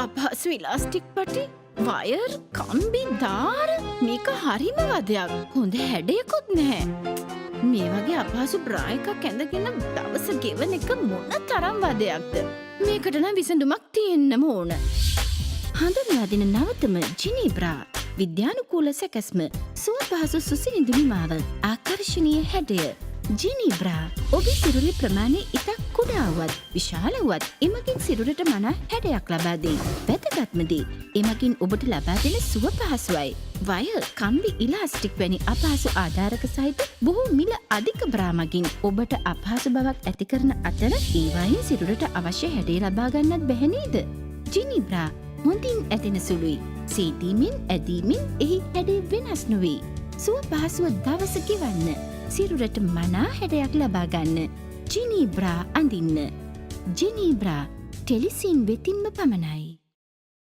අපහසු elastic පටි wire කම්බි දාර මේක හරිම වදයක්. හොඳ හැඩයකුත් නැහැ. මේ වගේ අපහසු බ්‍රා එකක් ඇඳගෙන දවස ගෙවන එක මොන තරම් වදයක්ද. මේකට නම් විසඳුමක් තියෙන්නම ඕන. හඳුන්වා දෙන නවතම ජිනි බ්‍රා. විද්‍යානුකූල සැකැස්ම, සුව පහසු සුසිනිඳු නිමාව, ආකර්ශනීය හැඩය. ජිනි බ්‍රා ඔබේ සිරුරේ ප්‍රමාණය ඉතා කුඩාවත් විශාලවත් එමගින් සිරුරට මනා හැඩයක් ලබා දෙයි. වැදගත්ම දේ එමගින් ඔබට ලබා දෙන සුව පහසුවයි. වයර් කම්බි ඉලාස්ටික් වැනි අපහසු ආධාරක සහිත බොහෝ මිල අධික බ්‍රා මගින් ඔබට අපහසු බවක් ඇති කරන අතර ඒවායින් සිරුරට අවශ්‍ය හැඩය ලබා ගන්නත් බැහැ නේද? ජිනි බ්‍රා හොඳින් ඇතින සුළුයි. සීතීමෙන් ඇදීමෙන් එහි හැඩය වෙනස් නොවේ. සුව පහසුව දවස ගෙවන්න. සිරුරට මනා හැඩයක් ලබා ගන්න. ජිනි බ්‍රා අඳින්න. ජිනි බ්‍රා ටෙලිසින් වෙතින්ම පමණයි.